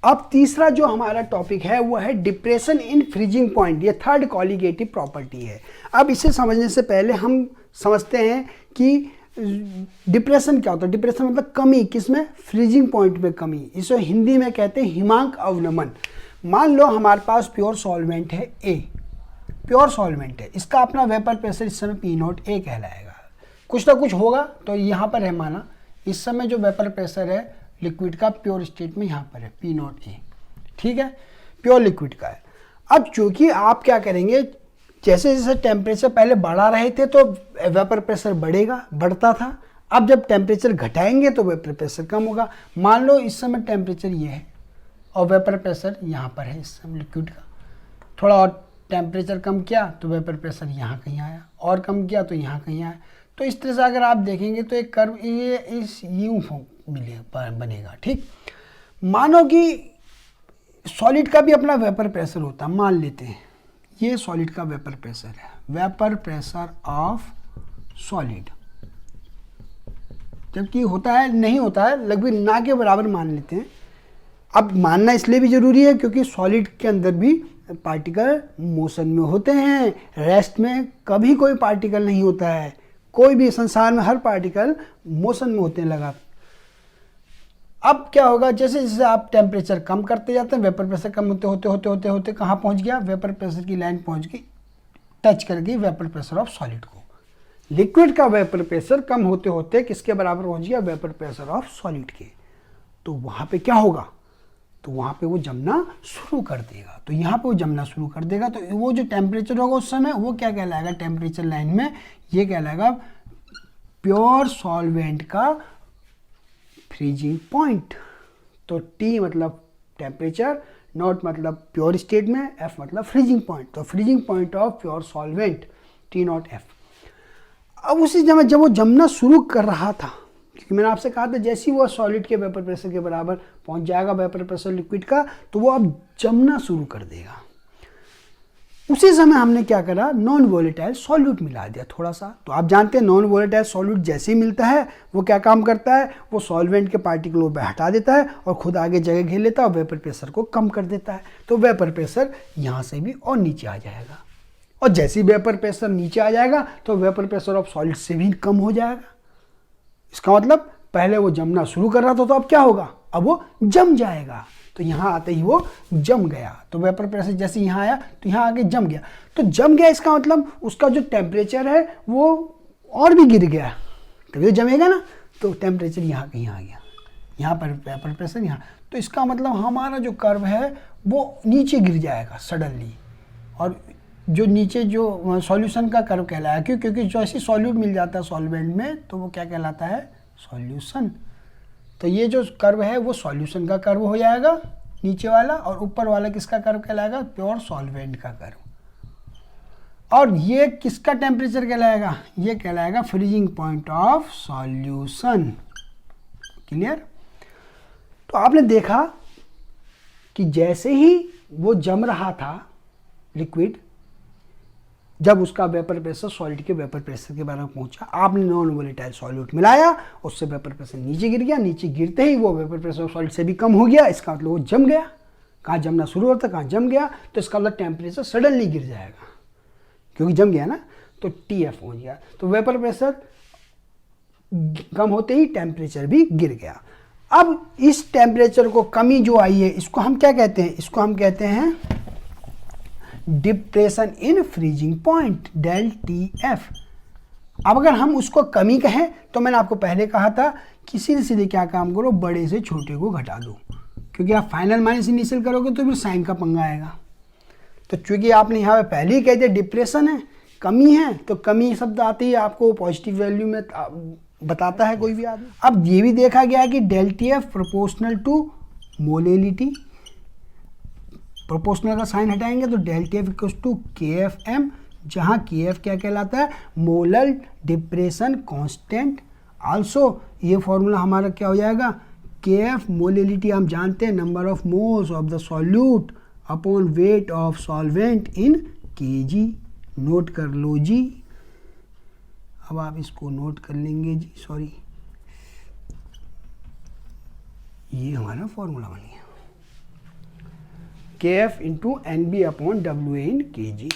अब तीसरा जो हमारा टॉपिक है वो है डिप्रेशन इन फ्रीजिंग पॉइंट। ये थर्ड कॉलिगेटिव प्रॉपर्टी है। अब इसे समझने से पहले हम समझते हैं कि डिप्रेशन क्या होता है। डिप्रेशन मतलब कमी, किसमें? फ्रीजिंग पॉइंट में कमी। इसे हिंदी में कहते हैं हिमांक अवनमन। मान लो हमारे पास प्योर सॉल्वेंट है ए, प्योर सॉल्वेंट है, इसका अपना वेपर प्रेशर इस समय पी नॉट ए कहलाएगा। कुछ ना कुछ होगा तो यहाँ पर है, माना इस समय जो वेपर प्रेशर है लिक्विड का प्योर स्टेट में यहाँ पर है पी नॉट ए, ठीक है, प्योर लिक्विड का है। अब चूंकि आप क्या करेंगे, जैसे जैसे टेम्परेचर पहले बढ़ा रहे थे तो वेपर प्रेशर बढ़ेगा, बढ़ता था। अब जब टेम्परेचर घटाएंगे तो वेपर प्रेशर कम होगा। मान लो इस समय टेम्परेचर ये है और वेपर प्रेशर यहाँ पर है इस समय लिक्विड का, थोड़ा और टेम्परेचर कम किया तो वेपर प्रेशर यहाँ कहीं आया, और कम किया तो यहाँ कहीं आया। तो इस तरह से अगर आप देखेंगे तो एक कर्व ये इस यूं बनेगा, ठीक। मानो कि सॉलिड का भी अपना वेपर प्रेशर होता है, मान लेते हैं ये सॉलिड का वेपर प्रेशर है, वेपर प्रेशर ऑफ सॉलिड, जबकि होता है नहीं होता है, लगभग ना के बराबर मान लेते हैं। अब मानना इसलिए भी जरूरी है क्योंकि सॉलिड के अंदर भी पार्टिकल मोशन में होते हैं, रेस्ट में कभी कोई पार्टिकल नहीं होता है। कोई भी संसार में हर पार्टिकल मोशन में होते हैं लगा। अब क्या होगा, जैसे जैसे आप टेम्परेचर कम करते जाते हैं, वेपर प्रेशर कम होते होते होते होते होते कहाँ पहुँच गया, वेपर प्रेशर की लाइन पहुँच गई, टच कर गई वेपर प्रेशर ऑफ सॉलिड को। लिक्विड का वेपर प्रेशर कम होते होते किसके बराबर पहुँच गया, वेपर प्रेशर ऑफ सॉलिड के। तो वहाँ पे क्या होगा, तो वहाँ पे वो जमना शुरू कर देगा। तो यहाँ पे वो जमना शुरू कर देगा तो वो जो टेम्परेचर होगा उस समय वो क्या कहलाएगा, टेम्परेचर लाइन में ये कहलाएगा प्योर सॉल्वेंट का फ्रीजिंग पॉइंट। तो T मतलब टेम्परेचर, नॉट मतलब प्योर स्टेट में, F मतलब फ्रीजिंग पॉइंट। तो freezing point of pure solvent T not F। अब उसी समय जब वो जमना शुरू कर रहा था, क्योंकि मैंने आपसे कहा था जैसे ही वो सॉलिड के वेपर प्रेशर के बराबर पहुंच जाएगा वेपर प्रेशर लिक्विड का, तो वो अब जमना शुरू कर देगा। उसी समय हमने क्या करा, नॉन वोलेटाइल सॉल्यूट मिला दिया थोड़ा सा। तो आप जानते हैं नॉन वोलेटाइल सॉल्यूट जैसे ही मिलता है वो क्या काम करता है, वो सॉल्वेंट के पार्टिकलों को हटा देता है और खुद आगे जगह घेर लेता है और वेपर प्रेशर को कम कर देता है। तो वेपर प्रेशर यहाँ से भी और नीचे आ जाएगा, और जैसे ही वेपर प्रेशर नीचे आ जाएगा तो वेपर प्रेशर ऑफ सॉलिड से भी कम हो जाएगा। इसका मतलब पहले वो जमना शुरू कर रहा था तो अब क्या होगा, अब वो जम जाएगा। तो यहाँ आते ही वो जम गया। तो वेपर प्रेशर जैसे यहाँ आया तो यहाँ आके जम गया। तो जम गया इसका मतलब उसका जो टेम्परेचर है वो और भी गिर गया, तभी तो जमेगा ना। तो टेम्परेचर यहाँ कहीं आ गया, यहाँ पर वेपर प्रेशर यहाँ। तो इसका मतलब हमारा जो कर्व है वो नीचे गिर जाएगा सडनली, और जो नीचे जो सॉल्यूशन का कर्व कहलाया, क्यों, क्योंकि जैसे सॉल्यूट मिल जाता है सॉल्वेंट में तो वो क्या कहलाता है, सॉल्यूशन। तो ये जो कर्व है वो सॉल्यूशन का कर्व हो जाएगा नीचे वाला, और ऊपर वाला किसका कर्व कहलाएगा, प्योर सॉल्वेंट का कर्व। और ये किसका टेम्परेचर कहलाएगा, ये कहलाएगा freezing point of solution. Clear. तो आपने देखा कि जैसे ही वो जम रहा था लिक्विड, जब उसका वेपर प्रेशर सॉलिड के वेपर प्रेशर के बराबर पहुंचा, आपने नॉन वोलेटाइल सॉल्यूट मिलाया, उससे वेपर प्रेशर नीचे गिर गया, नीचे गिरते ही वो वेपर प्रेशर सॉलिड से भी कम हो गया। इसका मतलब वो जम गया, कहाँ जमना शुरू होता कहाँ जम गया। तो इसका मतलब टेम्परेचर सडनली गिर जाएगा क्योंकि जम गया ना। तो TF पहुंच गया, तो वेपर प्रेशर कम होते ही टेम्परेचर भी गिर गया। अब इस टेम्परेचर को कमी जो आई है इसको हम क्या कहते हैं, इसको हम कहते हैं depression in freezing point, del TF। अब अगर हम उसको कमी कहें तो मैंने आपको पहले कहा था कि सीधे सीधे क्या काम करो, बड़े से छोटे को घटा दो, क्योंकि आप फाइनल माइनस इनिशियल करोगे तो फिर साइन का पंगा आएगा। तो चूंकि आपने यहाँ पे पहले ही कह दिया डिप्रेशन है, कमी है, तो कमी शब्द आते ही आपको पॉजिटिव वैल्यू में बताता है कोई भी आदमी। अब ये भी देखा गया कि del TF proportional to molality, proportional का साइन हटाएंगे तो del TF equals to KFM, जहाँ KF क्या कहलाता है, मोलर डिप्रेशन कांस्टेंट। आल्सो ये फॉर्मूला हमारा क्या हो जाएगा, KF मोलेलिटी हम जानते हैं, number of moles of the solute upon weight of solvent in kg। Note कर लो जी, अब आप इसको नोट कर लेंगे जी, सॉरी, ये हमारा फॉर्मूला बन गया। K F into N B upon W A in K ji.